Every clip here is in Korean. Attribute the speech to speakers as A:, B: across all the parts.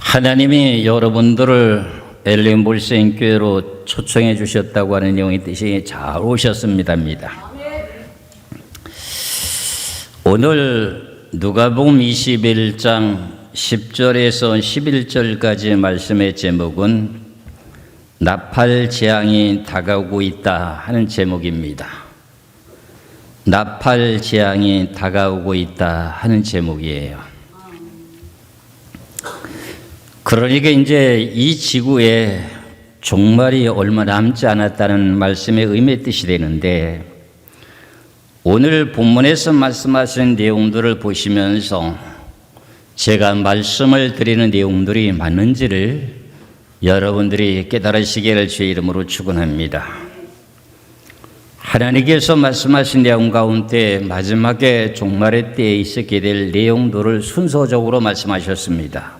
A: 하나님이 여러분들을 엘린 볼생교회로 초청해 주셨다고 하는 내용의 뜻이 잘 오셨습니다입니다. 오늘 누가복음 21장 10절에서 11절까지 말씀의 제목은 나팔 재앙이 다가오고 있다 하는 제목입니다. 나팔 재앙이 다가오고 있다 하는 제목이에요. 그러니까 이제 이 지구에 종말이 얼마 남지 않았다는 말씀의 의미의 뜻이 되는데, 오늘 본문에서 말씀하신 내용들을 보시면서 제가 말씀을 드리는 내용들이 맞는지를 여러분들이 깨달으시기를 주의 이름으로 축원합니다. 하나님께서 말씀하신 내용 가운데 마지막에 종말의 때에 있게 될 내용들을 순서적으로 말씀하셨습니다.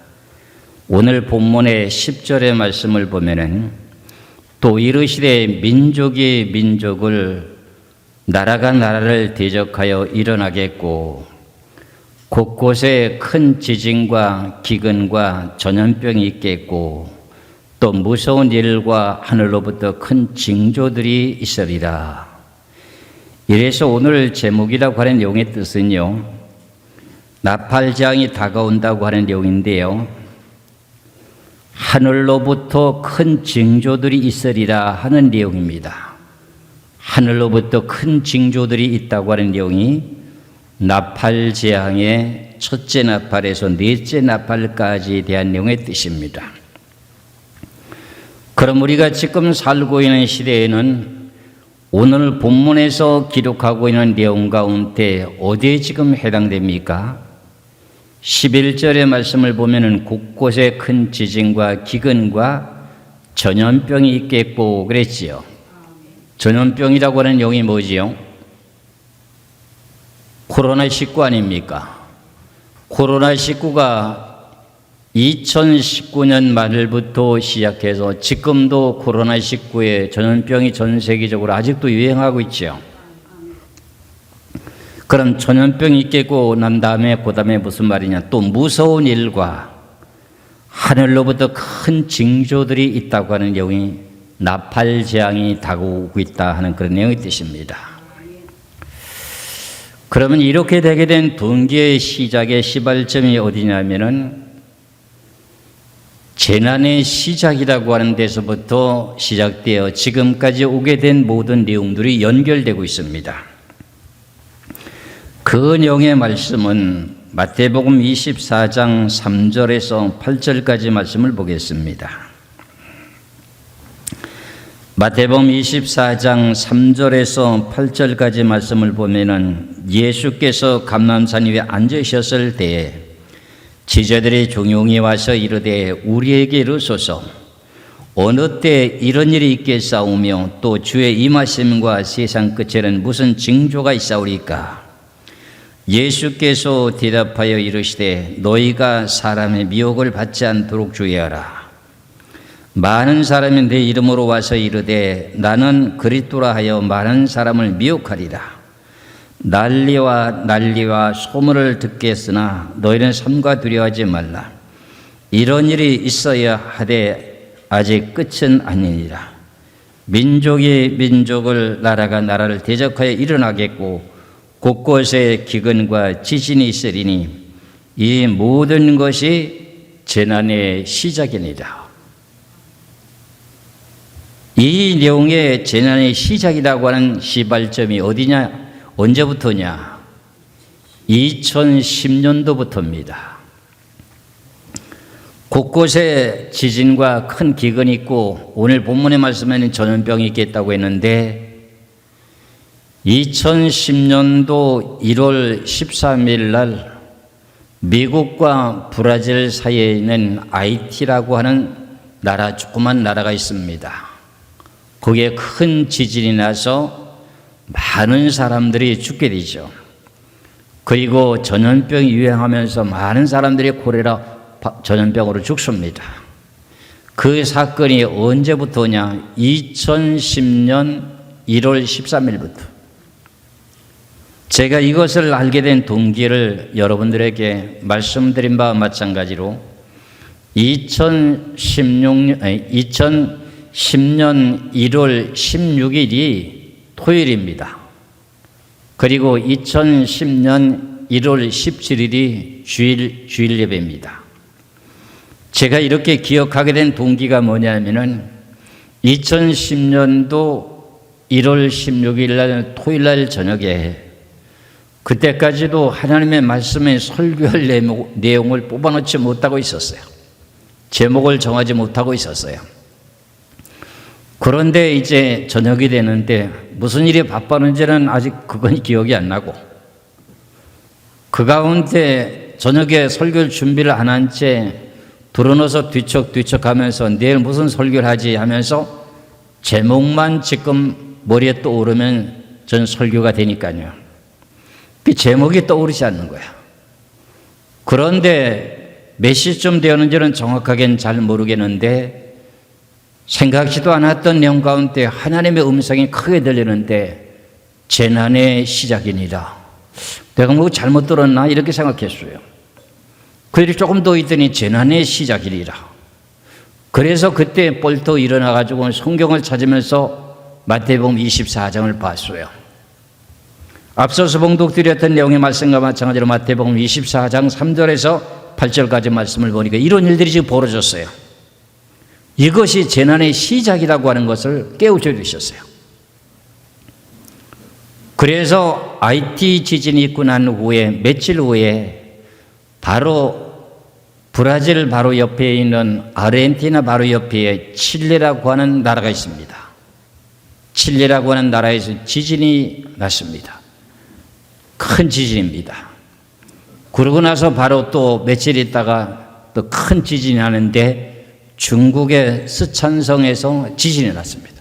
A: 오늘 본문의 10절의 말씀을 보면은 또 이르시되 민족이 민족을 나라가 나라를 대적하여 일어나겠고 곳곳에 큰 지진과 기근과 전염병이 있겠고 또 무서운 일과 하늘로부터 큰 징조들이 있으리라. 이래서 오늘 제목이라고 하는 내용의 뜻은요, 나팔재앙이 다가온다고 하는 내용인데요, 하늘로부터 큰 징조들이 있으리라 하는 내용입니다. 하늘로부터 큰 징조들이 있다고 하는 내용이 나팔 재앙의 첫째 나팔에서 넷째 나팔까지에 대한 내용의 뜻입니다. 그럼 우리가 지금 살고 있는 시대에는 오늘 본문에서 기록하고 있는 내용 가운데 어디에 지금 해당됩니까? 11절의 말씀을 보면은 곳곳에 큰 지진과 기근과 전염병이 있겠고 그랬지요. 전염병이라고 하는 내용이 뭐지요? 코로나19 아닙니까? 코로나19가 2019년 말부터 시작해서 지금도 코로나19의 전염병이 전 세계적으로 아직도 유행하고 있죠. 그럼 전염병이 있겠고 난 다음에 그 다음에 무슨 말이냐, 또 무서운 일과 하늘로부터 큰 징조들이 있다고 하는 내용이 나팔 재앙이 다가오고 있다 하는 그런 내용의 뜻입니다. 그러면 이렇게 되게 된 동기의 시작의 시발점이 어디냐면은 재난의 시작이라고 하는 데서부터 시작되어 지금까지 오게 된 모든 내용들이 연결되고 있습니다. 그 내용의 말씀은 마태복음 24장 3절에서 8절까지 말씀을 보겠습니다. 마태복음 24장 3절에서 8절까지 말씀을 보면은 예수께서 감람산 위에 앉으셨을 때에 제자들이 종용이 와서 이르되 우리에게 이르소서 어느 때 이런 일이 있겠사오며 또 주의 임하심과 세상 끝에는 무슨 징조가 있사오리까? 예수께서 대답하여 이르시되 너희가 사람의 미혹을 받지 않도록 주의하라. 많은 사람이 내 이름으로 와서 이르되 나는 그리스도라 하여 많은 사람을 미혹하리라. 난리와 소문을 듣겠으나 너희는 삼가 두려워하지 말라. 이런 일이 있어야 하되 아직 끝은 아니니라. 민족이 민족을 나라가 나라를 대적하여 일어나겠고 곳곳에 기근과 지진이 있으리니 이 모든 것이 재난의 시작이니라. 이 내용의 재난의 시작이라고 하는 시발점이 어디냐? 언제부터냐? 2010년도부터입니다. 곳곳에 지진과 큰 기근이 있고 오늘 본문의 말씀에는 전염병이 있겠다고 했는데 2010년도 1월 13일 날 미국과 브라질 사이에 있는 아이티라고 하는 나라, 조그만 나라가 있습니다. 거기에 큰 지진이 나서 많은 사람들이 죽게 되죠. 그리고 전염병이 유행하면서 많은 사람들이 콜레라 전염병으로 죽습니다. 그 사건이 언제부터냐? 2010년 1월 13일부터. 제가 이것을 알게 된 동기를 여러분들에게 말씀드린 바와 마찬가지로 2010년 1월 16일이 토요일입니다. 그리고 2010년 1월 17일이 주일 예배입니다. 제가 이렇게 기억하게 된 동기가 뭐냐면은 2010년도 1월 16일 날 토요일 날 저녁에 그때까지도 하나님의 말씀에 설교할 내용을 뽑아놓지 못하고 있었어요. 제목을 정하지 못하고 있었어요. 그런데 이제 저녁이 되는데 무슨 일이 바빴는지는 아직 그건 기억이 안 나고, 그 가운데 저녁에 설교를 준비를 안 한 채 들어눠서 뒤척뒤척 하면서 내일 무슨 설교를 하지 하면서 제목만 지금 머리에 떠오르면 전 설교가 되니까요. 그 제목이 떠오르지 않는 거야. 그런데 몇 시쯤 되었는지는 정확하게는 잘 모르겠는데 생각지도 않았던 내용 가운데 하나님의 음성이 크게 들리는데 재난의 시작이니라. 내가 뭐 잘못 들었나 이렇게 생각했어요. 그 일이 조금 더 있더니 재난의 시작이니라. 그래서 그때 뻘떡 일어나가지고 성경을 찾으면서 마태복음 24장을 봤어요. 앞서서 봉독드렸던 내용의 말씀과 마찬가지로 마태복음 24장 3절에서 8절까지 말씀을 보니까 이런 일들이 지금 벌어졌어요. 이것이 재난의 시작이라고 하는 것을 깨우쳐 주셨어요. 그래서 IT 지진이 있고 난 후에 며칠 후에 바로 브라질 바로 옆에 있는 아르헨티나 바로 옆에 칠레라고 하는 나라가 있습니다. 칠레라고 하는 나라에서 지진이 났습니다. 큰 지진입니다. 그러고 나서 바로 또 며칠 있다가 또 큰 지진이 나는데 중국의 스촨성에서 지진이 났습니다.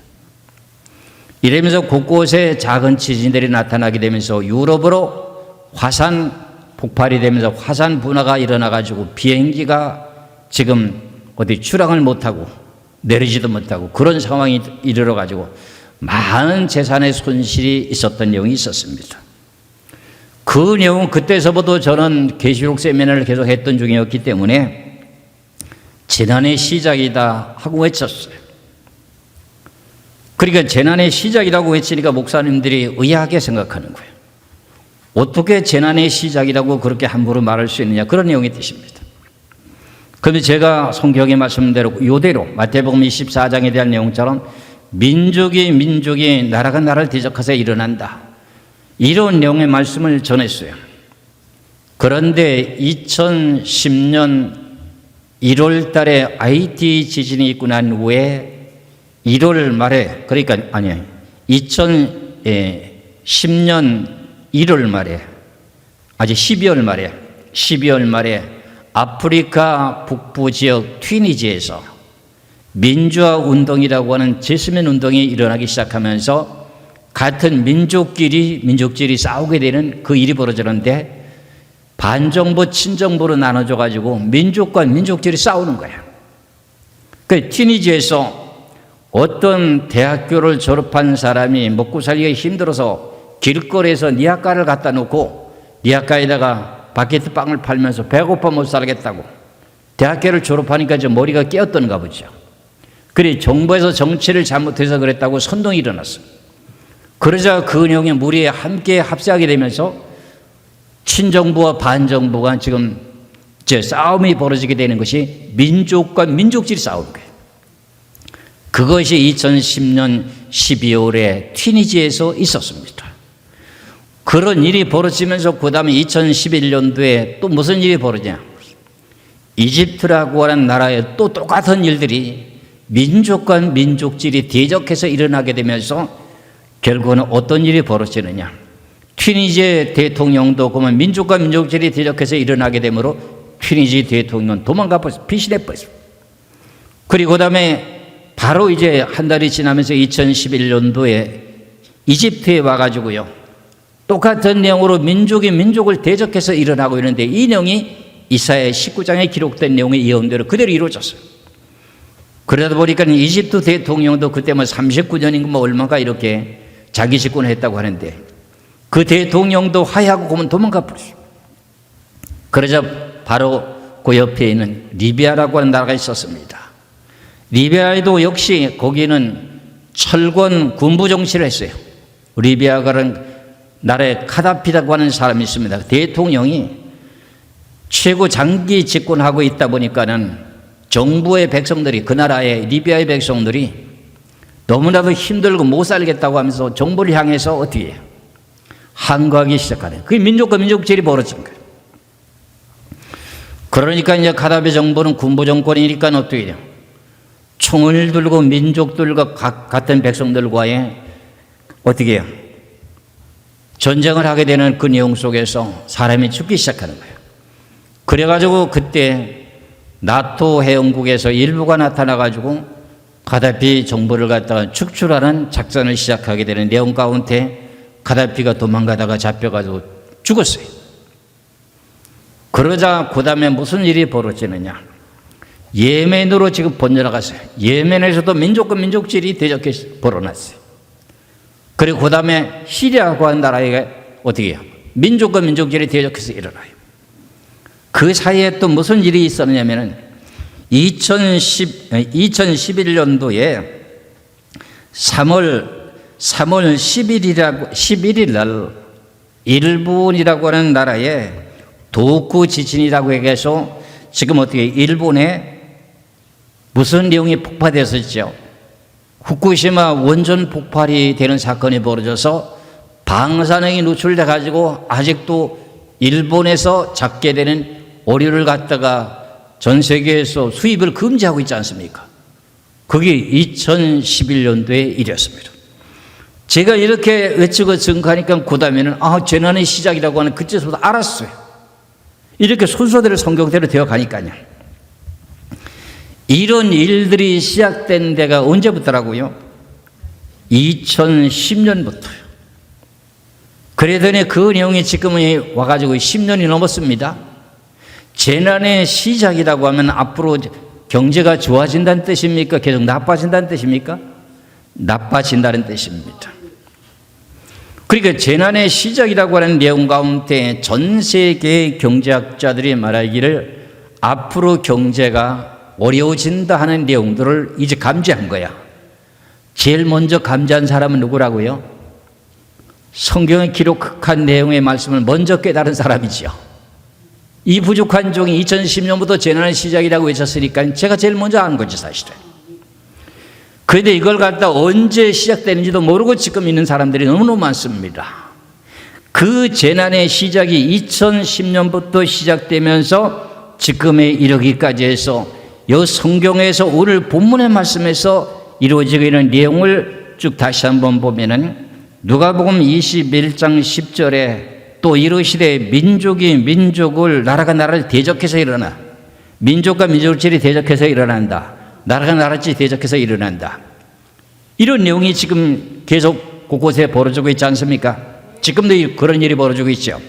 A: 이러면서 곳곳에 작은 지진들이 나타나게 되면서 유럽으로 화산 폭발이 되면서 화산 분화가 일어나가지고 비행기가 지금 어디 출항을 못하고 내리지도 못하고 그런 상황이 이르러가지고 많은 재산의 손실이 있었던 내용이 있었습니다. 그 내용은 그때서부터 저는 계시록 세미나를 계속 했던 중이었기 때문에 재난의 시작이다 하고 외쳤어요. 그러니까 재난의 시작이라고 외치니까 목사님들이 의아하게 생각하는 거예요. 어떻게 재난의 시작이라고 그렇게 함부로 말할 수 있느냐, 그런 내용의 뜻입니다. 그런데 제가 성경의 말씀대로 이대로 마태복음 24장에 대한 내용처럼 민족이 나라가 나라를 대적해서 일어난다, 이런 내용의 말씀을 전했어요. 그런데 2010년 1월 달에 IT 지진이 있고 난 후에 1월 말에, 그러니까 아니에요, 2010년 1월 말에, 아직 12월 말에 아프리카 북부 지역 튀니지에서 민주화 운동이라고 하는 제스민 운동이 일어나기 시작하면서 같은 민족끼리 싸우게 되는 그 일이 벌어지는데 반정부 친정부로 나눠져 가지고 민족과 민족끼리 싸우는 거예요. 그 튀니지에서 어떤 대학교를 졸업한 사람이 먹고 살기가 힘들어서 길거리에서 니아까를 갖다 놓고 니아까에다가 바게트 빵을 팔면서 배고파 못 살겠다고, 대학교를 졸업하니까 이제 머리가 깨었던가 보죠. 그래 정부에서 정치를 잘못해서 그랬다고 선동이 일어났어요. 그러자 그 내용의 무리에 함께 합세하게 되면서 친정부와 반정부가 지금 이제 싸움이 벌어지게 되는 것이 민족과 민족끼리 싸우는 거예요. 그것이 2010년 12월에 튀니지에서 있었습니다. 그런 일이 벌어지면서 그 다음에 2011년도에 또 무슨 일이 벌어지냐, 이집트라고 하는 나라에 또 똑같은 일들이 민족과 민족끼리 대적해서 일어나게 되면서 결국은 어떤 일이 벌어지느냐, 튀니지 대통령도 그러면 민족과 민족끼리 대적해서 일어나게 되므로 튀니지 대통령은 도망가 버렸어요. 피신해 버렸어요. 그리고 그 다음에 바로 이제 한 달이 지나면서 2011년도에 이집트에 와가지고요, 똑같은 내용으로 민족이 민족을 대적해서 일어나고 있는데 이 내용이 이사야 19장에 기록된 내용의 예언대로 그대로 이루어졌어요. 그러다 보니까 이집트 대통령도 그때 뭐 39년인가 뭐 얼마가 이렇게 자기 집권을 했다고 하는데 그 대통령도 하야하고 그러면 도망가 버렸어요. 그러자 바로 그 옆에 있는 리비아라고 하는 나라가 있었습니다. 리비아에도 역시 거기는 철권 군부 정치를 했어요. 리비아라는 나라에 카다피라고 하는 사람이 있습니다. 대통령이 최고 장기 집권하고 있다 보니까는 정부의 백성들이, 그 나라의 리비아의 백성들이 너무나도 힘들고 못 살겠다고 하면서 정부를 향해서 어떻게 해요? 항거하기 시작하는, 그게 민족과 민족질이 벌어진 거예요. 그러니까 이제 카다피 정부는 군부 정권이니까 어떻게 해요? 총을 들고 민족들과 같은 백성들과의 어떻게 해요? 전쟁을 하게 되는 그 내용 속에서 사람이 죽기 시작하는 거예요. 그래가지고 그때 나토 회원국에서 일부가 나타나가지고 카다피 정부를 갖다가 축출하는 작전을 시작하게 되는 내용 가운데 카다피가 도망가다가 잡혀가지고 죽었어요. 그러자 그 다음에 무슨 일이 벌어지느냐. 예멘으로 지금 번져나갔어요. 예멘에서도 민족과 민족질이 대적해서 벌어났어요. 그리고 그 다음에 시리아고 하는 나라에 어떻게 해요? 민족과 민족질이 대적해서 일어나요. 그 사이에 또 무슨 일이 있었냐면은 2011년도에 3월 11일 날 일본이라고 하는 나라에 도쿠 지진이라고 해서 지금 어떻게 일본에 무슨 내용이 폭파됐었죠? 후쿠시마 원전 폭발이 되는 사건이 벌어져서 방사능이 노출돼 가지고 아직도 일본에서 잡게 되는 오류를 갖다가 전 세계에서 수입을 금지하고 있지 않습니까? 그게 2011년도의 일이었습니다. 제가 이렇게 외치고 증거하니까 그 다음에는 재난의 시작이라고 하는 그때서부터 알았어요. 이렇게 순서대로 성경대로 되어 가니까요. 이런 일들이 시작된 데가 언제부터라고요? 2010년부터요. 그러더니 그 내용이 지금은 와가지고 10년이 넘었습니다. 재난의 시작이라고 하면 앞으로 경제가 좋아진다는 뜻입니까? 계속 나빠진다는 뜻입니까? 나빠진다는 뜻입니다. 그러니까 재난의 시작이라고 하는 내용 가운데 전 세계의 경제학자들이 말하기를 앞으로 경제가 어려워진다 하는 내용들을 이제 감지한 거야. 제일 먼저 감지한 사람은 누구라고요? 성경에 기록한 내용의 말씀을 먼저 깨달은 사람이지요. 이 부족한 종이 2010년부터 재난의 시작이라고 외쳤으니까 제가 제일 먼저 아는 거지 사실은. 그런데 이걸 갖다 언제 시작되는지도 모르고 지금 있는 사람들이 너무너무 많습니다. 그 재난의 시작이 2010년부터 시작되면서 지금에 이르기까지 해서 이 성경에서 오늘 본문의 말씀에서 이루어지고 있는 내용을 쭉 다시 한번 보면은 누가복음 21장 10절에 또 이르시되 민족이 민족을, 나라가 나라를 대적해서 일어나, 민족과 민족질이 대적해서 일어난다, 나라가 나라질이 대적해서 일어난다. 이런 내용이 지금 계속 곳곳에 벌어지고 있지 않습니까? 지금도 그런 일이 벌어지고 있죠.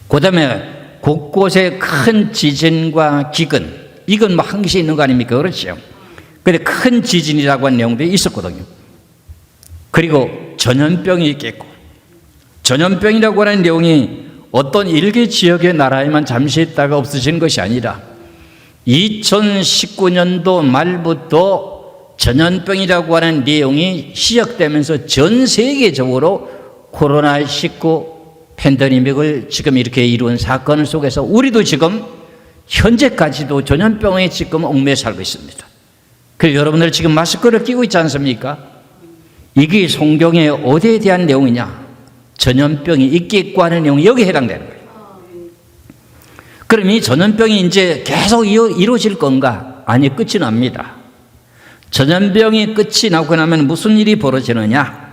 A: 그 다음에 곳곳에 큰 지진과 기근, 이건 뭐 한 개씩 있는 거 아닙니까? 그렇죠. 그런데 큰 지진이라고 하는 내용도 있었거든요. 그리고 전염병이 있겠고, 전염병이라고 하는 내용이 어떤 일개 지역의 나라에만 잠시 있다가 없어지는 것이 아니라 2019년도 말부터 전염병이라고 하는 내용이 시작되면서 전 세계적으로 코로나19 팬데믹을 지금 이렇게 이룬 사건 속에서 우리도 지금 현재까지도 전염병에 지금 얽매여 살고 있습니다. 그래서 여러분들 지금 마스크를 끼고 있지 않습니까? 이게 성경의 어디에 대한 내용이냐? 전염병이 있겠고 하는 내용이 여기에 해당되는 거예요. 그럼 이 전염병이 이제 계속 이루어질 건가? 아니, 끝이 납니다. 전염병이 끝이 나고 나면 무슨 일이 벌어지느냐?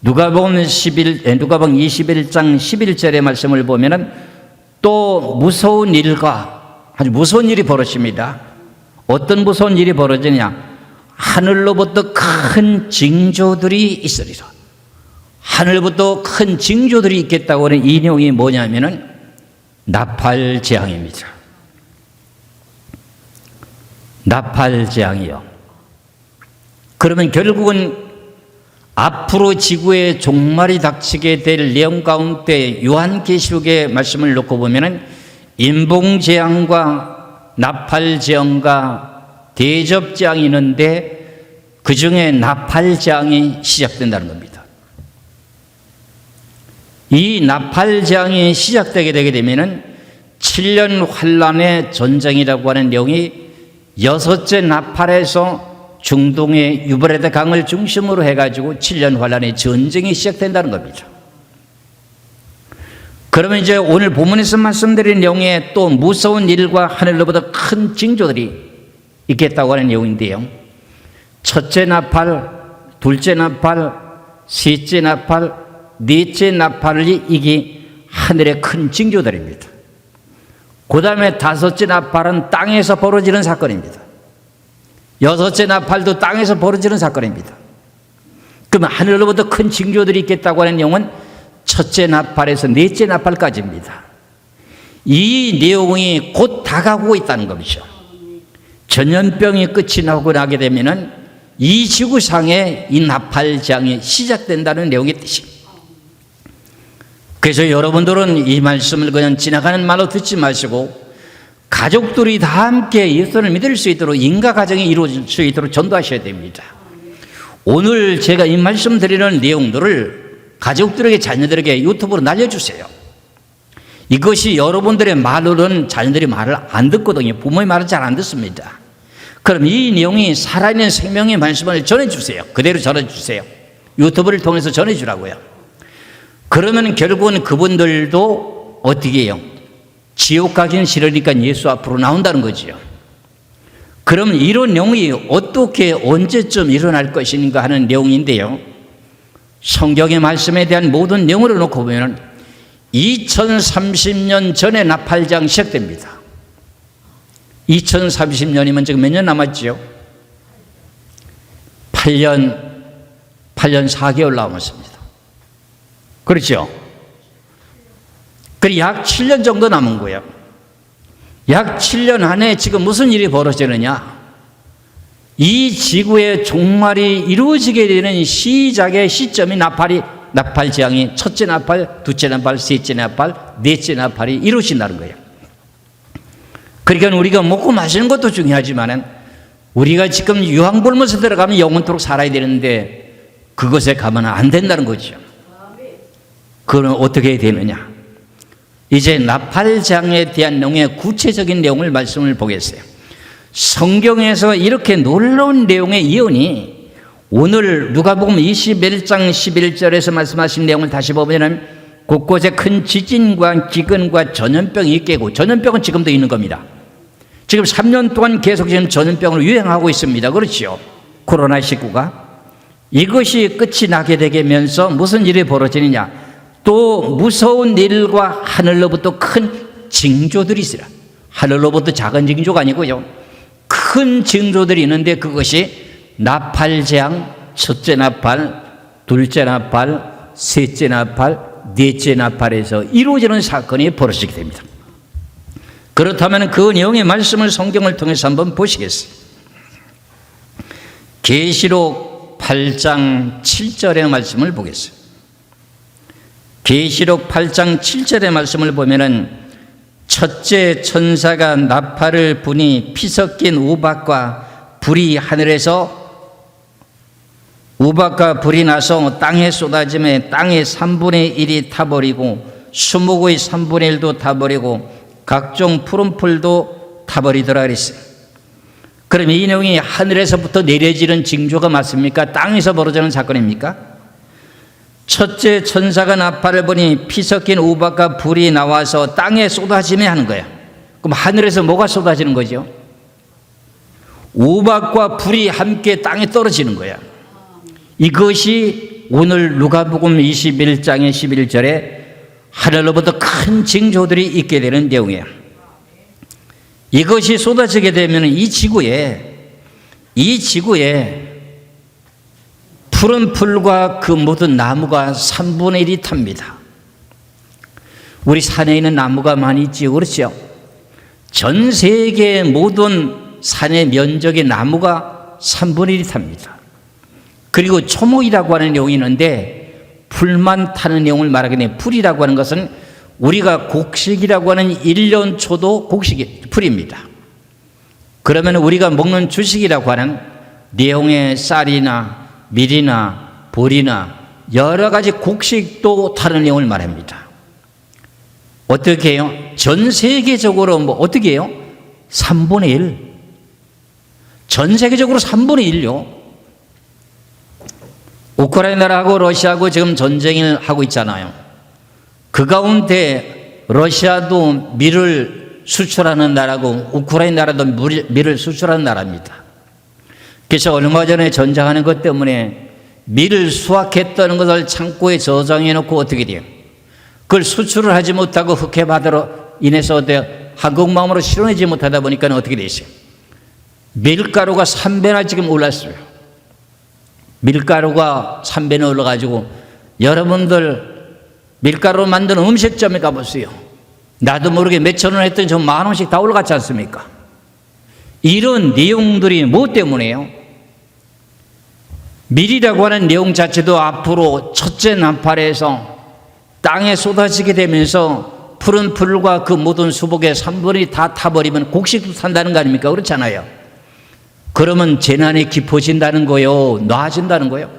A: 누가복음 21장 11절의 말씀을 보면은 또 무서운 일과 아주 무서운 일이 벌어집니다. 어떤 무서운 일이 벌어지냐? 하늘로부터 큰 징조들이 있으리라. 하늘부터 큰 징조들이 있겠다고 하는 이 내용이 뭐냐면은 나팔재앙입니다. 나팔재앙이요. 그러면 결국은 앞으로 지구에 종말이 닥치게 될 내용 가운데 요한계시록의 말씀을 놓고 보면은 인봉재앙과 나팔재앙과 대접재앙이 있는데 그 중에 나팔재앙이 시작된다는 겁니다. 이 나팔재앙이 시작되게 되게 되면은 7년 환란의 전쟁이라고 하는 내용이 6째 나팔에서 중동의 유브라데 강을 중심으로 해가지고 7년 환란의 전쟁이 시작된다는 겁니다. 그러면 이제 오늘 본문에서 말씀드린 내용에 또 무서운 일과 하늘로부터 큰 징조들이 있겠다고 하는 내용인데요. 첫째 나팔, 둘째 나팔, 셋째 나팔, 넷째 나팔이 이게 하늘의 큰 징조들입니다. 그 다음에 다섯째 나팔은 땅에서 벌어지는 사건입니다. 여섯째 나팔도 땅에서 벌어지는 사건입니다. 그러면 하늘로부터 큰 징조들이 있겠다고 하는 내용은 첫째 나팔에서 넷째 나팔까지입니다. 이 내용이 곧 다가오고 있다는 것이죠. 전염병이 끝이 나고 나게 되면은 이 지구상에 이 나팔장이 시작된다는 내용의 뜻입니다. 그래서 여러분들은 이 말씀을 그냥 지나가는 말로 듣지 마시고 가족들이 다 함께 예수를 믿을 수 있도록 인가 가정이 이루어질 수 있도록 전도하셔야 됩니다. 오늘 제가 이 말씀 드리는 내용들을 가족들에게 자녀들에게 유튜브로 날려주세요. 이것이 여러분들의 말로는 자녀들이 말을 안 듣거든요. 부모의 말을 잘 안 듣습니다. 그럼 이 내용이 살아있는 생명의 말씀을 전해주세요. 그대로 전해주세요. 유튜브를 통해서 전해주라고요. 그러면 결국은 그분들도 어떻게 해요? 지옥 가긴 싫으니까 예수 앞으로 나온다는 거지요. 그럼 이런 내용이 어떻게 언제쯤 일어날 것인가 하는 내용인데요. 성경의 말씀에 대한 모든 내용을 놓고 보면 2030년 전에 나팔장 시작됩니다. 2030년이면 지금 몇 년 남았죠? 8년 4개월 남았습니다. 그렇죠? 그리고 약 7년 정도 남은 거예요. 약 7년 안에 지금 무슨 일이 벌어지느냐? 이 지구의 종말이 이루어지게 되는 시작의 시점이 나팔재앙이 첫째 나팔, 둘째 나팔, 셋째 나팔, 넷째 나팔이 이루어진다는 거예요. 그러니까 우리가 먹고 마시는 것도 중요하지만 우리가 지금 유황불못에 들어가면 영원토록 살아야 되는데 그것에 가면 안 된다는 거죠. 그럼 어떻게 되느냐? 이제 나팔장에 대한 내용의 구체적인 내용을 말씀을 보겠어요. 성경에서 이렇게 놀라운 내용의 예언이 오늘 누가복음 21장 11절에서 말씀하신 내용을 다시 보면 곳곳에 큰 지진과 기근과 전염병이 있겠고, 전염병은 지금도 있는 겁니다. 지금 3년 동안 계속 지금 전염병으로 유행하고 있습니다. 그렇죠? 코로나19가. 이것이 끝이 나게 되면서 무슨 일이 벌어지느냐? 또 무서운 일과 하늘로부터 큰 징조들이 있으라. 하늘로부터 작은 징조가 아니고요. 큰 징조들이 있는데 그것이 나팔재앙, 첫째 나팔, 둘째 나팔, 셋째 나팔, 넷째 나팔에서 이루어지는 사건이 벌어지게 됩니다. 그렇다면 그 내용의 말씀을 성경을 통해서 한번 보시겠어요? 계시록 8장 7절의 말씀을 보겠어요. 계시록 8장 7절의 말씀을 보면은 첫째 천사가 나팔을 부니 피 섞인 우박과 불이 하늘에서 우박과 불이 나서 땅에 쏟아지며 땅의 3분의 1이 타버리고 수목의 3분의 1도 타버리고 각종 푸른 풀도 타버리더라 그랬어요. 그럼 이 내용이 하늘에서부터 내려지는 징조가 맞습니까? 땅에서 벌어지는 사건입니까? 첫째 천사가 나팔을 부니 피 섞인 우박과 불이 나와서 땅에 쏟아지며 하는 거야. 그럼 하늘에서 뭐가 쏟아지는 거죠? 우박과 불이 함께 땅에 떨어지는 거야. 이것이 오늘 누가복음 21장의 11절에 하늘로부터 큰 징조들이 있게 되는 내용이에요. 이것이 쏟아지게 되면 이 지구에 푸른 풀과 그 모든 나무가 3분의 1이 탑니다. 우리 산에 있는 나무가 많이 있지요. 그렇죠? 전 세계의 모든 산의 면적의 나무가 3분의 1이 탑니다. 그리고 초목이라고 하는 내용이 있는데 풀만 타는 내용을 말하게 되면 풀이라고 하는 것은 우리가 곡식이라고 하는 1년 초도 곡식이 풀입니다. 그러면 우리가 먹는 주식이라고 하는 내용의 쌀이나 밀이나 보리나 여러 가지 곡식도 다른 내용을 말합니다. 어떻게 해요? 전 세계적으로 어떻게 해요? 3분의 1. 전 세계적으로 3분의 1요. 우크라이나하고 러시아하고 지금 전쟁을 하고 있잖아요. 그 가운데 러시아도 밀을 수출하는 나라고 우크라이나도 밀을 수출하는 나라입니다. 그래서 얼마 전에 전쟁하는 것 때문에 밀을 수확했다는 것을 창고에 저장해 놓고 어떻게 돼요? 그걸 수출을 하지 못하고 흑해바다로 인해서 한국마음으로 실현하지 못하다 보니까 어떻게 되죠? 밀가루가 3배나 지금 올랐어요. 밀가루가 3배나 올라가지고 여러분들 밀가루로 만든 음식점에 가보세요. 나도 모르게 몇천 원 했더니 좀 만 원씩 다 올라갔지 않습니까? 이런 내용들이 뭐 때문에요? 밀이라고 하는 내용 자체도 앞으로 첫째 나팔에서 땅에 쏟아지게 되면서 푸른 풀과 그 모든 수복의 3분이 다 타버리면 곡식도 탄다는 거 아닙니까? 그렇잖아요. 그러면 재난이 깊어진다는 거요? 나아진다는 거요?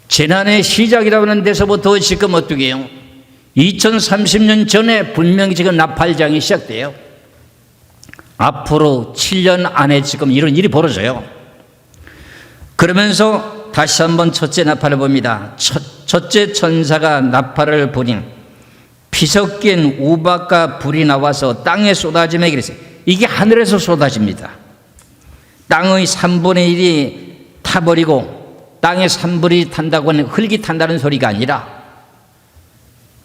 A: 재난의 시작이라고 하는 데서부터 지금 어떻게 해요? 2030년 전에 분명히 지금 나팔장이 시작돼요. 앞으로 7년 안에 지금 이런 일이 벌어져요. 그러면서 다시 한번 첫째 나팔을 봅니다. 첫째 천사가 나팔을 부니 피 섞인 우박과 불이 나와서 땅에 쏟아지며 그랬어요. 이게 하늘에서 쏟아집니다. 땅의 3분의 1이 타버리고 땅의 3분의 1이 탄다고 하는 흙이 탄다는 소리가 아니라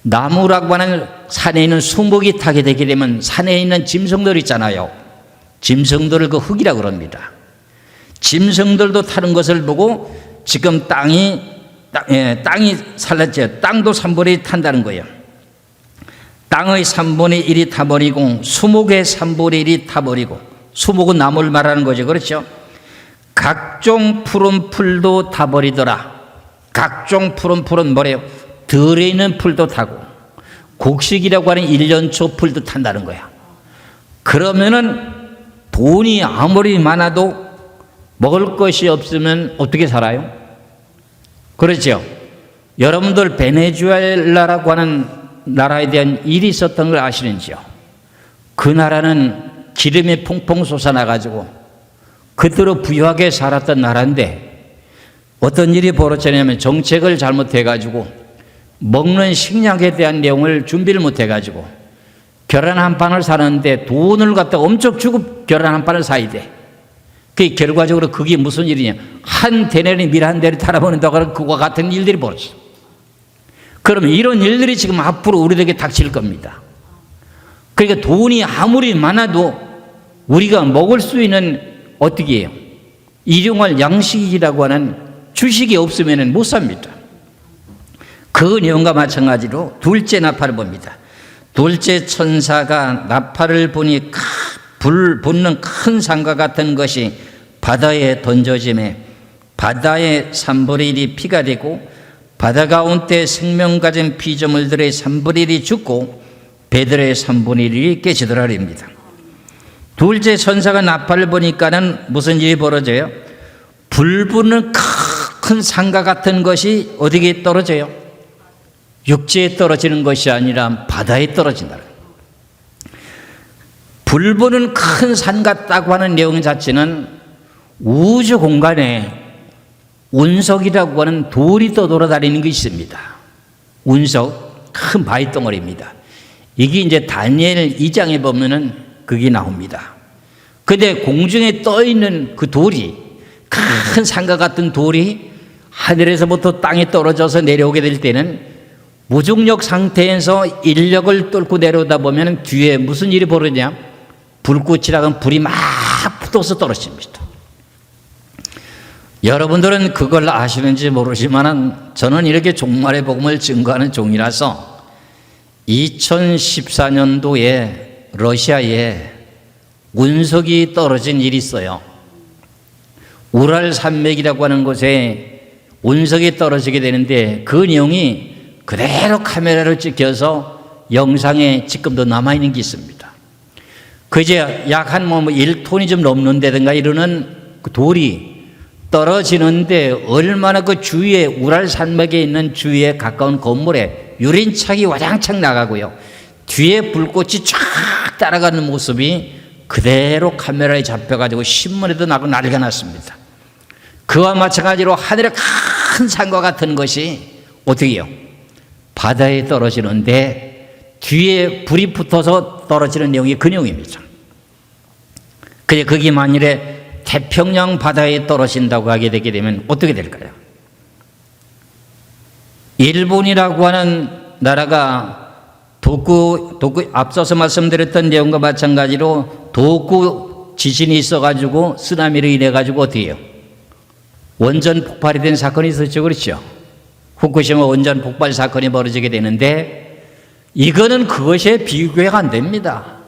A: 나무라고 하는 산에 있는 수목이 타게 되게 되면 산에 있는 짐승들 있잖아요. 짐승들을 그 흙이라고 그럽니다. 짐승들도 타는 것을 보고 지금 땅이 살랐죠. 땅도 3분의 1이 탄다는 거예요. 땅의 3분의 1이 타버리고 수목의 3분의 1이 타버리고, 수목은 나무를 말하는 거죠. 그렇죠? 각종 푸른 풀도 타버리더라. 각종 푸른 풀은 뭐래요? 들에 있는 풀도 타고 곡식이라고 하는 1년 초 풀도 탄다는 거야. 그러면은 돈이 아무리 많아도 먹을 것이 없으면 어떻게 살아요? 그렇죠? 여러분들 베네수엘라라고 하는 나라에 대한 일이 있었던 걸 아시는지요? 그 나라는 기름이 퐁퐁 솟아나가지고 그대로 부유하게 살았던 나라인데 어떤 일이 벌어졌냐면 정책을 잘못해가지고 먹는 식량에 대한 내용을 준비를 못해가지고 계란 한 판을 사는데 돈을 갖다가 엄청 주고 계란 한 판을 사야 돼. 그 결과적으로 그게 무슨 일이냐? 한 대내리 밀 한 대를 탈아버린다고 하는 그와 같은 일들이 벌어져. 그러면 이런 일들이 지금 앞으로 우리에게 닥칠 겁니다. 그러니까 돈이 아무리 많아도 우리가 먹을 수 있는 어떻게 해요? 일용할 양식이라고 하는 주식이 없으면 못 삽니다. 그 내용과 마찬가지로 둘째 나팔을 봅니다. 둘째 천사가 나팔을 보니 불 붙는 큰 산과 같은 것이 바다에 던져짐에 바다의 3분의 1이 피가 되고 바다 가운데 생명 가진 피조물들의 3분의 1이 죽고 배들의 3분의 1이 깨지더라입니다. 둘째 천사가 나팔을 보니까는 무슨 일이 벌어져요? 불 붙는 큰 산과 같은 것이 어디에 떨어져요? 육지에 떨어지는 것이 아니라 바다에 떨어진다. 불 붙는 큰 산 같다고 하는 내용 자체는 우주 공간에 운석이라고 하는 돌이 떠돌아다니는 게 있습니다. 운석, 큰 바위 덩어리입니다. 이게 이제 다니엘 2장에 보면은 그게 나옵니다. 근데 공중에 떠 있는 그 돌이, 큰 산과 같은 돌이 하늘에서부터 땅에 떨어져서 내려오게 될 때는 무중력 상태에서 인력을 뚫고 내려오다 보면 뒤에 무슨 일이 벌어지냐? 불꽃이라는 불이 막 붙어서 떨어집니다. 여러분들은 그걸 아시는지 모르지만 저는 이렇게 종말의 복음을 증거하는 종이라서 2014년도에 러시아에 운석이 떨어진 일이 있어요. 우랄 산맥이라고 하는 곳에 운석이 떨어지게 되는데 그 내용이 그대로 카메라를 찍혀서 영상에 지금도 남아있는 게 있습니다. 그제 약 한 1톤이 좀 넘는다든가 이러는 그 돌이 떨어지는데 얼마나 그 주위에 우랄 산맥에 있는 주위에 가까운 건물에 유린창이 와장창 나가고요. 뒤에 불꽃이 쫙 따라가는 모습이 그대로 카메라에 잡혀가지고 신문에도 나고 난리가 났습니다. 그와 마찬가지로 하늘에 큰 산과 같은 것이 어떻게 해요? 바다에 떨어지는데 뒤에 불이 붙어서 떨어지는 내용이 그 내용입니다. 그게 거기 만일에 태평양 바다에 떨어진다고 하게 되게 되면 어떻게 될까요? 일본이라고 하는 나라가 도쿠 앞서서 말씀드렸던 내용과 마찬가지로 도쿠 지진이 있어가지고 쓰나미로 인해가지고 어떻게 해요? 원전 폭발이 된 사건이 있었죠. 그렇죠? 후쿠시마 원전 폭발 사건이 벌어지게 되는데 이거는 그것에 비교가 안 됩니다.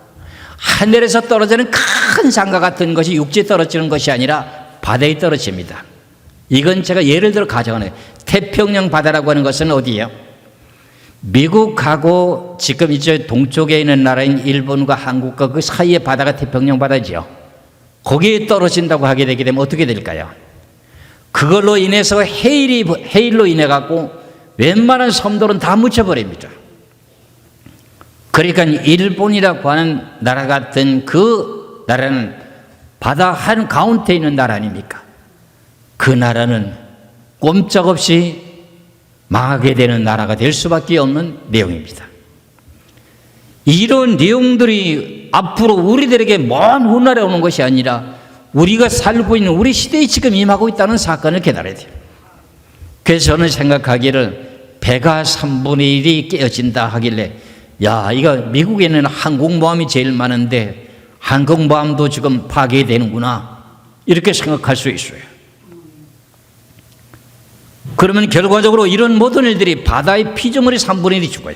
A: 하늘에서 떨어지는 큰 산과 같은 것이 육지에 떨어지는 것이 아니라 바다에 떨어집니다. 이건 제가 예를 들어 가정하는 태평양 바다라고 하는 것은 어디예요? 미국하고 지금 이제 동쪽에 있는 나라인 일본과 한국과 그 사이의 바다가 태평양 바다지요. 거기에 떨어진다고 하게 되게 되면 어떻게 될까요? 그걸로 인해서 해일로 인해 갖고 웬만한 섬들은 다 묻혀버립니다. 그러니까 일본이라고 하는 나라 같은 그 나라는 바다 한 가운데 있는 나라 아닙니까? 그 나라는 꼼짝없이 망하게 되는 나라가 될 수밖에 없는 내용입니다. 이런 내용들이 앞으로 우리들에게 먼 훗날에 오는 것이 아니라 우리가 살고 있는 우리 시대에 지금 임하고 있다는 사건을 깨달아야 돼요. 그래서 저는 생각하기를 배가 3분의 1이 깨어진다 하길래 야, 이거 미국에는 항공모함이 제일 많은데 항공모함도 지금 파괴되는구나 이렇게 생각할 수 있어요. 그러면 결과적으로 이런 모든 일들이 바다의 피조물이 3분의 1이 죽어요.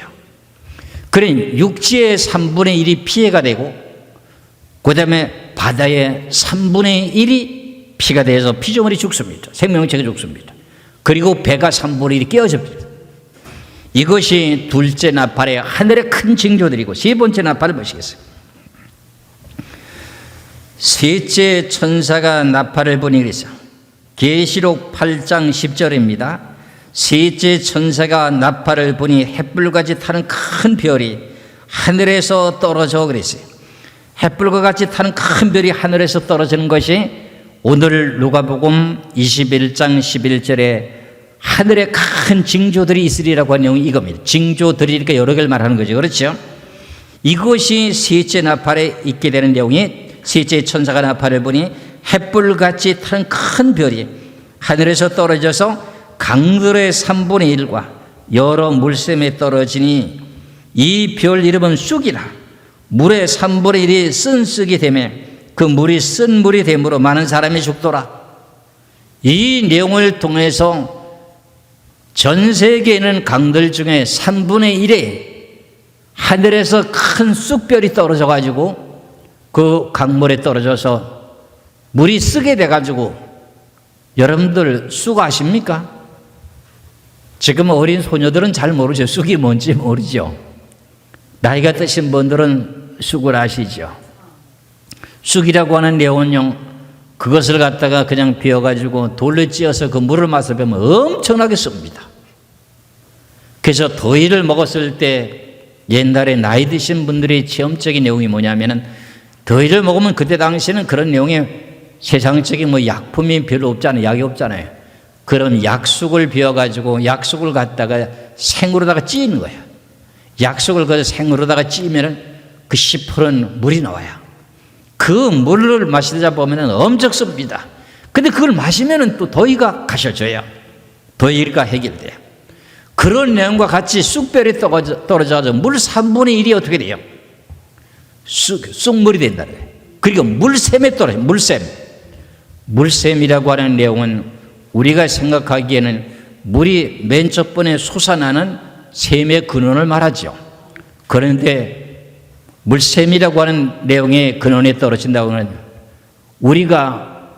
A: 그러니 육지의 3분의 1이 피해가 되고 그 다음에 바다의 3분의 1이 피가 돼서 피조물이 죽습니다. 생명체가 죽습니다. 그리고 배가 3분의 1이 깨어집니다. 이것이 둘째 나팔의 하늘의 큰 징조들이고 세 번째 나팔을 보시겠어요? 셋째 천사가 나팔을 부니 그래서 계시록 8장 10절입니다. 셋째 천사가 나팔을 부니 햇불같이 타는 큰 별이 하늘에서 떨어져 그랬어요. 햇불과 같이 타는 큰 별이 하늘에서 떨어지는 것이 오늘 누가복음 21장 11절에 하늘에 큰 징조들이 있으리라고 하는 내용이 이겁니다. 징조들이니까 여러 개를 말하는 거죠. 그렇죠? 이것이 셋째 나팔에 있게 되는 내용이 셋째 천사가 나팔을 부니 햇불같이 타는 큰 별이 하늘에서 떨어져서 강들의 3분의 1과 여러 물샘에 떨어지니 이 별 이름은 쑥이라. 물의 3분의 1이 쓴 쑥이 되며 그 물이 쓴 물이 되므로 많은 사람이 죽더라. 이 내용을 통해서 전 세계에 있는 강들 중에 3분의 1에 하늘에서 큰 쑥별이 떨어져 가지고 그 강물에 떨어져서 물이 쓰게 돼 가지고 여러분들 쑥 아십니까? 지금 어린 소녀들은 잘 모르죠. 쑥이 뭔지 모르죠. 나이가 드신 분들은 쑥을 아시죠. 쑥이라고 하는 내용은요, 그것을 갖다가 그냥 비워가지고 돌로 찧어서 그 물을 맛을 보면 엄청나게 씁니다. 그래서 더위를 먹었을 때 옛날에 나이 드신 분들의 체험적인 내용이 뭐냐면은 더위를 먹으면 그때 당시에는 그런 내용에 세상적인 뭐 약품이 별로 없잖아요. 약이 없잖아요. 그런 약쑥을 비워가지고 약쑥을 갖다가 생으로다가 찌는 거예요. 약쑥을 그 생으로다가 찌면은 그 시퍼런 물이 나와요. 그 물을 마시다 보면은 엄청 씁니다. 근데 그걸 마시면은 또 더위가 가셔져요. 더위가 해결돼요. 그런 내용과 같이 쑥별이 떨어져서 물 3분의 1이 어떻게 돼요? 쑥물이 된다는 거예요. 그리고 물샘에 떨어져요. 물샘이라고 하는 내용은 우리가 생각하기에는 물이 맨 첫 번에 솟아나는 샘의 근원을 말하죠. 그런데 물샘이라고 하는 내용의 근원에 떨어진다고 하는 우리가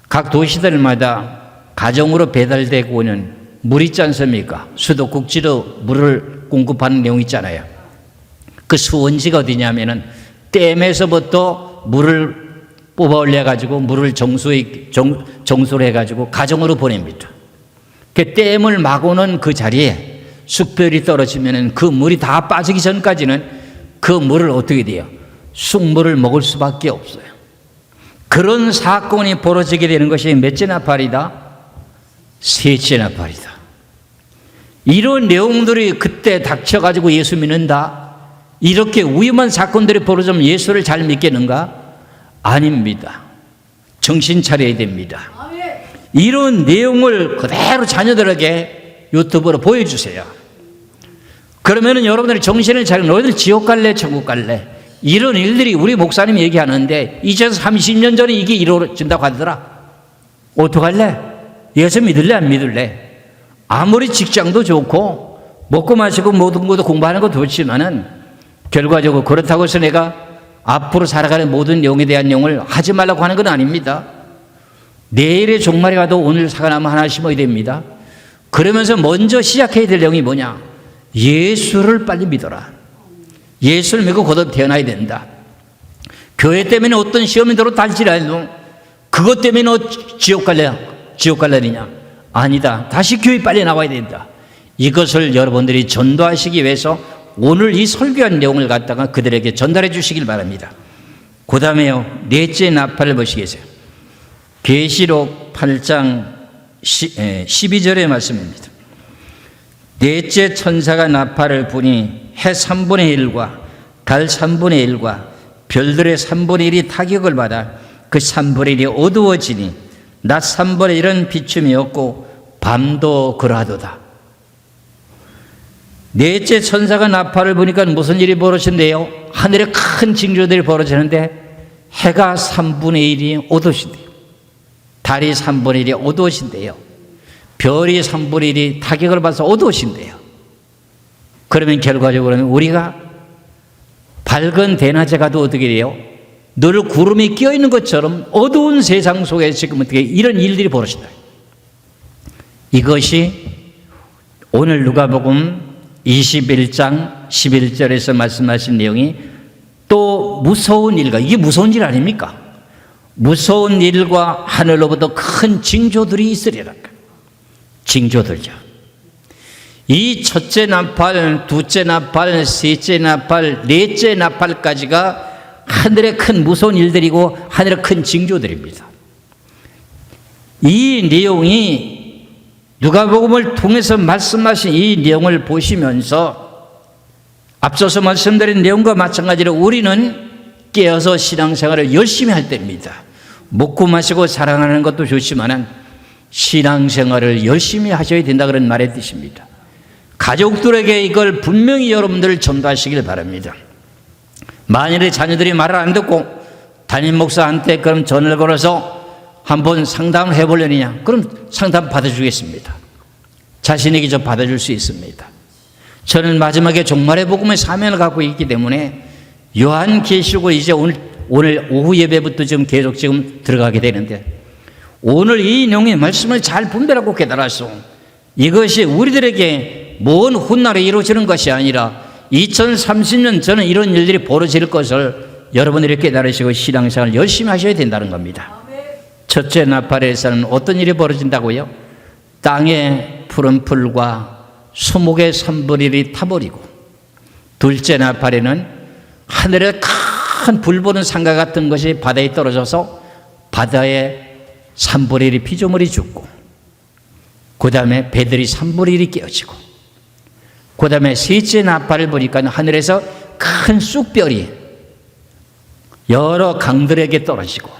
A: 각 도시들마다 가정으로 배달되고 오는 물 있지 않습니까? 수도꼭지로 물을 공급하는 내용 있잖아요. 그 수원지가 어디냐면은 댐에서부터 물을 뽑아 올려가지고 물을 정수를 해가지고 가정으로 보냅니다. 그 댐을 막고는 그 자리에 쑥별이 떨어지면은 그 물이 다 빠지기 전까지는 그 물을 어떻게 돼요? 쑥물을 먹을 수밖에 없어요. 그런 사건이 벌어지게 되는 것이 몇째 나팔이다? 셋째 나팔이다. 이런 내용들이 그때 닥쳐가지고 예수 믿는다? 이렇게 위험한 사건들이 벌어지면 예수를 잘 믿겠는가? 아닙니다. 정신 차려야 됩니다. 이런 내용을 그대로 자녀들에게 유튜브로 보여주세요. 그러면은 여러분들이 정신을 차리고 너희들 지옥 갈래 천국 갈래? 이런 일들이 우리 목사님이 얘기하는데 이제 30년 전에 이게 이루어진다고 하더라. 어떡할래? 예수 믿을래 안 믿을래? 아무리 직장도 좋고 먹고 마시고 모든 것도 공부하는 것도 좋지만은 결과적으로 그렇다고 해서 내가 앞으로 살아가는 모든 내용에 대한 내용을 하지 말라고 하는 건 아닙니다. 내일의 종말에 가도 오늘 사과나무 하나 심어야 됩니다. 그러면서 먼저 시작해야 될 내용이 뭐냐? 예수를 빨리 믿어라. 예수를 믿고 거듭 태어나야 된다. 교회 때문에 어떤 시험이 들어달지라도 그것 때문에 너 지옥 갈래냐? 아니다. 다시 교회 빨리 나와야 된다. 이것을 여러분들이 전도하시기 위해서 오늘 이 설교한 내용을 갖다가 그들에게 전달해 주시길 바랍니다. 그 다음에요, 넷째 나팔을 보시겠어요? 계시록 8장 12절의 말씀입니다. 넷째 천사가 나팔을 부니 해 3분의 1과 달 3분의 1과 별들의 3분의 1이 타격을 받아 그 3분의 1이 어두워지니 낮 3분의 1은 비춤이 없고 밤도 그러하도다. 넷째 천사가 나팔을 부니까 무슨 일이 벌어진대요? 하늘에 큰 징조들이 벌어지는데 해가 3분의 1이 어두워진대요. 달이 3분의 1이 어두워진대요. 별이 3분의 1이 타격을 받아서 어두워진대요. 그러면 결과적으로는 우리가 밝은 대낮에 가도 어떻게 돼요? 늘 구름이 끼어있는 것처럼 어두운 세상 속에 지금 어떻게 이런 일들이 벌어진다. 이것이 오늘 누가복음 21장 11절에서 말씀하신 내용이 또 무서운 일과, 이게 무서운 일 아닙니까? 무서운 일과 하늘로부터 큰 징조들이 있으리라. 징조들이죠. 이 첫째 나팔, 둘째 나팔, 셋째 나팔, 넷째 나팔까지가 하늘의 큰 무서운 일들이고 하늘의 큰 징조들입니다. 이 내용이 누가복음을 통해서 말씀하신 이 내용을 보시면서 앞서서 말씀드린 내용과 마찬가지로 우리는 깨어서 신앙생활을 열심히 할 때입니다. 먹고 마시고 사랑하는 것도 좋지만 신앙생활을 열심히 하셔야 된다 그런 말의 뜻입니다. 가족들에게 이걸 분명히 여러분들 전달하시길 바랍니다. 만일에 자녀들이 말을 안 듣고 담임 목사한테 그럼 전화를 걸어서 한번 상담을 해보려느냐? 그럼 상담 받아주겠습니다. 자신에게 저 받아줄 수 있습니다. 저는 마지막에 종말의 복음의 사명을 갖고 있기 때문에 요한계시록을 이제 오늘 오후 예배부터 계속 들어가게 되는데 오늘 이 내용의 말씀을 잘 분별하고 깨달아서 이것이 우리들에게 먼 훗날에 이루어지는 것이 아니라 2030년 전에 이런 일들이 벌어질 것을 여러분들이 깨달으시고 신앙생활을 열심히 하셔야 된다는 겁니다. 첫째 나팔에서는 어떤 일이 벌어진다고요? 땅에 푸른 풀과 수목의 3분의 1이 타버리고, 둘째 나팔에는 하늘에 큰 불 보는 상가 같은 것이 바다에 떨어져서 바다에 3분의 1이 피조물이 죽고, 그 다음에 배들이 3분의 1이 깨어지고, 그 다음에 셋째 나팔을 보니까 하늘에서 큰 쑥별이 여러 강들에게 떨어지고,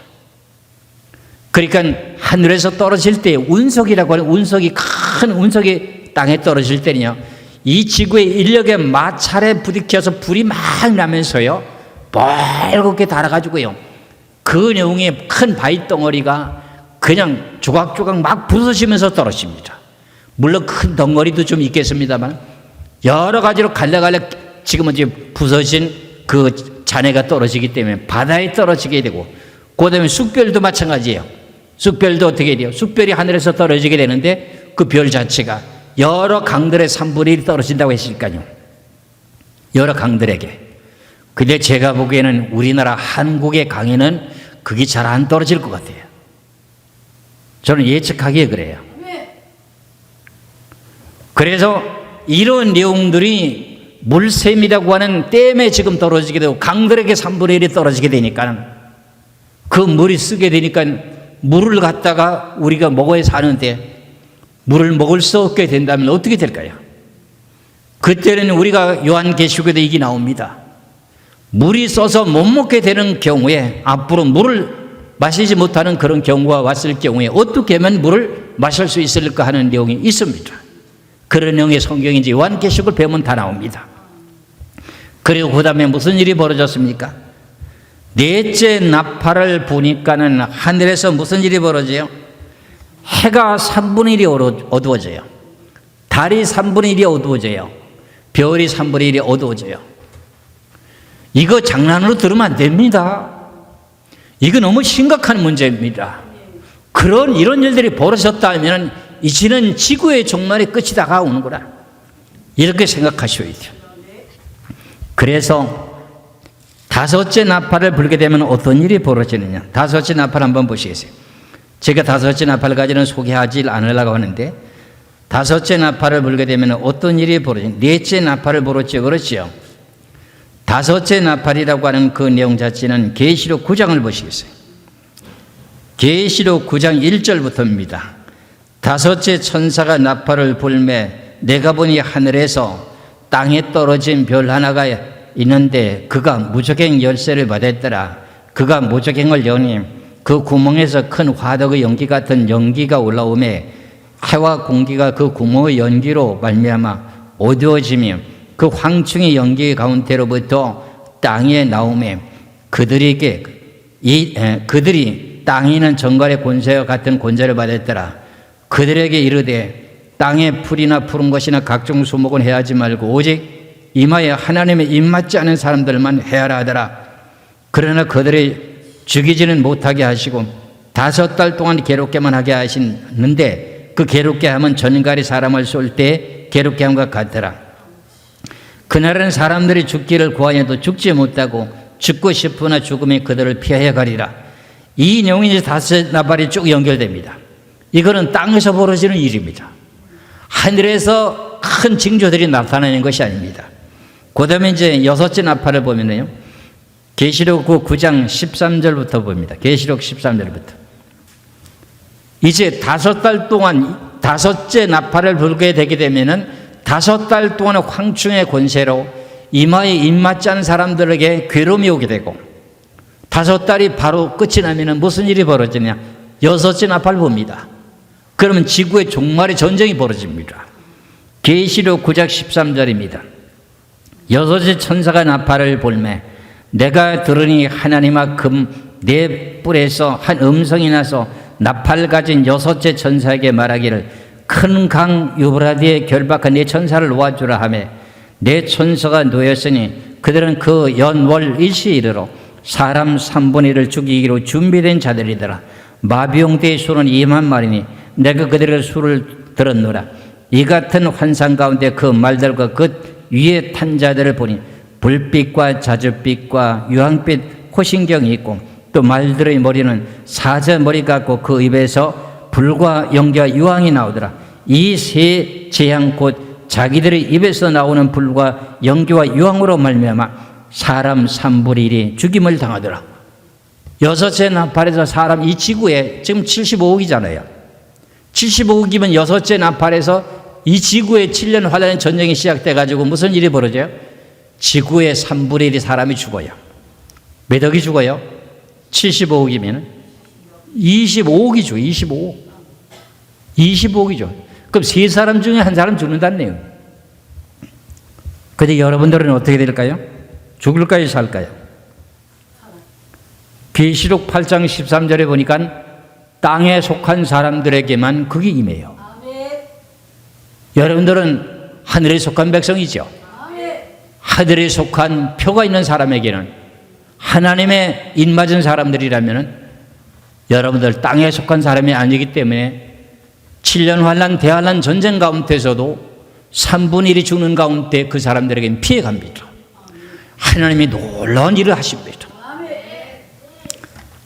A: 그러니까 하늘에서 떨어질 때 운석이라고 하는 운석이 큰 운석이 땅에 떨어질 때는요, 이 지구의 인력에 마찰에 부딪혀서 불이 막 나면서요 빨갛게 달아가지고요 그 내용의 큰 바위 덩어리가 그냥 조각조각 막 부서지면서 떨어집니다. 물론 큰 덩어리도 좀 있겠습니다만 여러 가지로 갈래갈래 지금은 이제 부서진 그 잔해가 떨어지기 때문에 바다에 떨어지게 되고, 그 다음에 쑥별도 마찬가지예요. 쑥별도 어떻게 돼요? 쑥별이 하늘에서 떨어지게 되는데 그 별 자체가 여러 강들의 3분의 1이 떨어진다고 했으니까요. 여러 강들에게. 근데 제가 보기에는 우리나라 한국의 강에는 그게 잘 안 떨어질 것 같아요. 저는 예측하기에 그래요. 그래서 이런 내용들이 물샘이라고 하는 댐에 지금 떨어지게 되고 강들에게 3분의 1이 떨어지게 되니까 그 물이 쓰게 되니까 물을 갖다가 우리가 먹어야 사는데 물을 먹을 수 없게 된다면 어떻게 될까요? 그때는 우리가 요한계시록에도 이게 나옵니다. 물이 써서 못 먹게 되는 경우에 앞으로 물을 마시지 못하는 그런 경우가 왔을 경우에 어떻게 하면 물을 마실 수 있을까 하는 내용이 있습니다. 그런 내용의 성경인지 요한계시록을 배우면 다 나옵니다. 그리고 그 다음에 무슨 일이 벌어졌습니까? 넷째 나팔을 부니까는 하늘에서 무슨 일이 벌어져요? 해가 3분의 1이 어두워져요. 달이 3분의 1이 어두워져요. 별이 3분의 1이 어두워져요. 이거 장난으로 들으면 안 됩니다. 이거 너무 심각한 문제입니다. 이런 일들이 벌어졌다면 이제는 지구의 종말의 끝이 다가오는구나, 이렇게 생각하셔야 돼요. 그래서 다섯째 나팔을 불게 되면 어떤 일이 벌어지느냐. 다섯째 나팔 한번 보시겠어요? 제가 다섯째 나팔을 가지는 소개하지 않으려고 하는데 다섯째 나팔을 불게 되면 어떤 일이 벌어지냐. 넷째 나팔을 불었죠. 그렇죠? 다섯째 나팔이라고 하는 그 내용 자체는 계시록 9장을 보시겠어요? 계시록 9장 1절부터입니다. 다섯째 천사가 나팔을 불매 내가 보니 하늘에서 땅에 떨어진 별 하나가 있는데 그가 무적행 열쇠를 받았더라. 그가 무적행을 여니 그 구멍에서 큰 화덕의 연기 같은 연기가 올라오매 해와 공기가 그 구멍의 연기로 말미암아 어두워지며 그 황충의 연기 가운데로부터 땅에 나오매 그들이 땅에 있는 정갈의 권세와 같은 권세를 받았더라. 그들에게 이르되 땅에 풀이나 푸른 것이나 각종 수목은 해하지 말고 오직 이마에 하나님의 입맞지 않은 사람들만 해하라 하더라. 그러나 그들이 죽이지는 못하게 하시고 5달 동안 괴롭게만 하게 하시는데 그 괴롭게 하면 전갈이 사람을 쏠 때 괴롭게 함과 같더라. 그날은 사람들이 죽기를 구하여도 죽지 못하고 죽고 싶으나 죽음이 그들을 피하여 가리라. 이 내용이 이제 다섯 나팔이 쭉 연결됩니다. 이거는 땅에서 벌어지는 일입니다. 하늘에서 큰 징조들이 나타나는 것이 아닙니다. 그 다음에 이제 여섯째 나팔을 보면요, 계시록 9장 13절부터 봅니다. 계시록 13절부터. 이제 5달 동안 다섯째 나팔을 불게 되게 되면은 5달 동안 황충의 권세로 이마에 입맞지 않은 사람들에게 괴로움이 오게 되고 5달이 바로 끝이 나면은 무슨 일이 벌어지냐? 여섯째 나팔 봅니다. 그러면 지구의 종말의 전쟁이 벌어집니다. 계시록 9장 13절입니다. 여섯째 천사가 나팔을 불매 내가 들으니 하나님아 금 네 뿔에서 한 음성이 나서 나팔 가진 여섯째 천사에게 말하기를 큰 강 유브라디에 결박한 네 천사를 놓아주라 하며 네 천사가 놓였으니 그들은 그 연월 일시에 이르러 사람 3분의 1을 죽이기로 준비된 자들이더라. 마비용대의 수는 2만 마리니 내가 그들의 수를 들었노라. 이 같은 환상 가운데 그 말들과 그 위에 탄 자들을 보니 불빛과 자줏빛과 유황빛 호신경이 있고 또 말들의 머리는 사자 머리 같고 그 입에서 불과 연기와 유황이 나오더라. 이 세 재앙 곧 자기들의 입에서 나오는 불과 연기와 유황으로 말미암아 사람 3분의 1이 죽임을 당하더라. 여섯째 나팔에서 사람, 이 지구에 지금 75억이잖아요. 75억이면 여섯째 나팔에서 이 지구에 7년 환란의 전쟁이 시작돼 가지고 무슨 일이 벌어져요? 지구의 3분의 1이 사람이 죽어요. 몇 억이 죽어요? 75억이면 25억이죠. 25억. 25억이죠. 그럼 세 사람 중에 한 사람 죽는다는 내용. 근데 여러분들은 어떻게 될까요? 죽을까요? 살까요? 계시록 8장 13절에 보니까 땅에 속한 사람들에게만 그게 임해요. 여러분들은 하늘에 속한 백성이죠. 하늘에 속한 표가 있는 사람에게는, 하나님의 입맞은 사람들이라면 여러분들 땅에 속한 사람이 아니기 때문에 7년 환란 대환란 전쟁 가운데서도 3분의 1이 죽는 가운데 그 사람들에게는 피해갑니다. 하나님이 놀라운 일을 하십니다.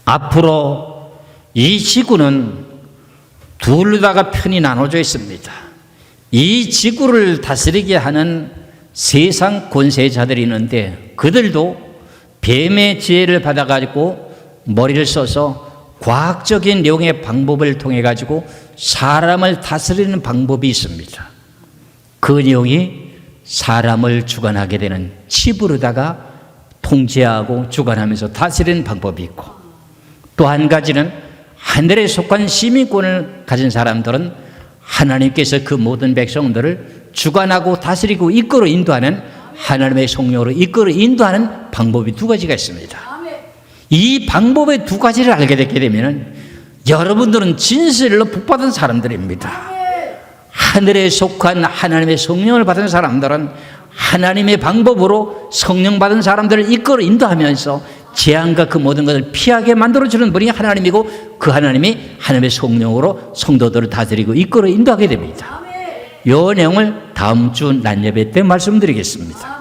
A: 앞으로 이 지구는 둘로다가 편이 나눠져 있습니다. 이 지구를 다스리게 하는 세상 권세자들이 있는데 그들도 뱀의 지혜를 받아가지고 머리를 써서 과학적인 내용의 방법을 통해 가지고 사람을 다스리는 방법이 있습니다. 그 내용이 사람을 주관하게 되는 칩으로다가 통제하고 주관하면서 다스리는 방법이 있고, 또 한 가지는 하늘에 속한 시민권을 가진 사람들은 하나님께서 그 모든 백성들을 주관하고 다스리고 이끌어 인도하는, 하나님의 성령으로 이끌어 인도하는 방법이 두 가지가 있습니다. 이 방법의 두 가지를 알게 되게 되면 여러분들은 진실로 복받은 사람들입니다. 하늘에 속한 하나님의 성령을 받은 사람들은 하나님의 방법으로 성령 받은 사람들을 이끌어 인도하면서 재앙과 그 모든 것을 피하게 만들어주는 분이 하나님이고, 그 하나님이 하나님의 성령으로 성도들을 다스리고 이끌어 인도하게 됩니다. 이 내용을 다음 주 낮 예배 때 말씀드리겠습니다.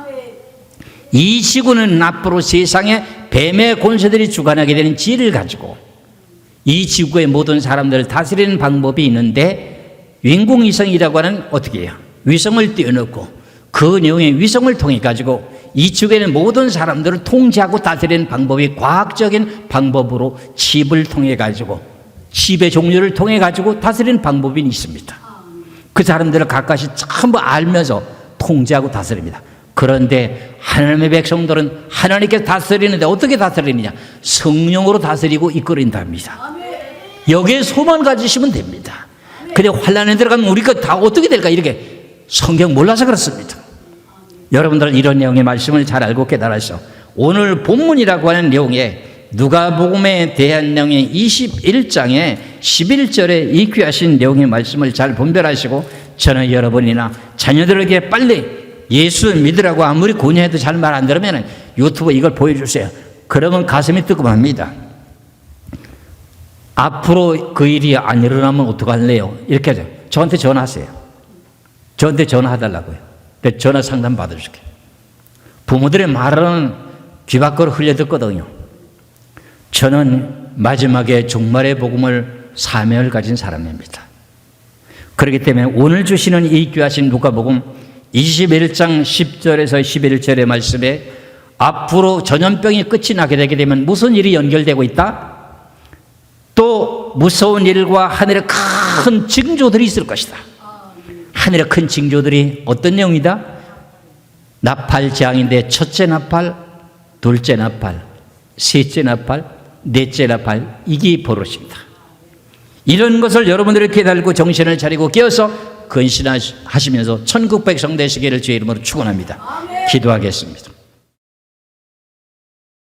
A: 이 지구는 앞으로 세상에 뱀의 권세들이 주관하게 되는 지혜를 가지고 이 지구의 모든 사람들을 다스리는 방법이 있는데, 인공위성이라고 하는 어떻게 해요? 위성을 띄워놓고 그 내용의 위성을 통해 가지고 이 지구에는 모든 사람들을 통제하고 다스리는 방법이 과학적인 방법으로 칩을 통해 가지고, 칩의 종류를 통해 가지고 다스리는 방법이 있습니다. 그 사람들을 가까이 전부 알면서 통제하고 다스립니다. 그런데 하나님의 백성들은 하나님께서 다스리는데 어떻게 다스리느냐? 성령으로 다스리고 이끌어낸답니다. 여기에 소만 가지시면 됩니다. 근데 환란에 들어가면 우리가 다 어떻게 될까? 이렇게 성경 몰라서 그렇습니다. 여러분들은 이런 내용의 말씀을 잘 알고 깨달아서 오늘 본문이라고 하는 내용에 누가복음에 대한 내용의 21장에 11절에 이 귀하신 내용의 말씀을 잘 분별하시고, 저는 여러분이나 자녀들에게 빨리 예수 믿으라고 아무리 권유해도 잘 말 안 들으면 유튜브에 이걸 보여주세요. 그러면 가슴이 뜨끔합니다. 앞으로 그 일이 안 일어나면 어떡할래요? 이렇게 하죠. 저한테 전화하세요. 저한테 전화해달라고요. 전화 상담 받아줄게요. 부모들의 말은 귀 밖으로 흘려 듣거든요. 저는 마지막에 종말의 복음을 사명을 가진 사람입니다. 그렇기 때문에 오늘 주시는 이 귀하신 누가복음 21장 10절에서 11절의 말씀에 앞으로 전염병이 끝이 나게 되게 되면 무슨 일이 연결되고 있다? 또 무서운 일과 하늘의 큰 징조들이 있을 것이다. 하늘의 큰 징조들이 어떤 내용이다? 나팔 재앙인데 첫째 나팔, 둘째 나팔, 셋째 나팔, 넷째 나팔, 이게 벌어집니다. 이런 것을 여러분들이 깨달고 정신을 차리고 깨어서 근신하시면서 천국 백성 되시기를 주의 이름으로 축원합니다. 기도하겠습니다.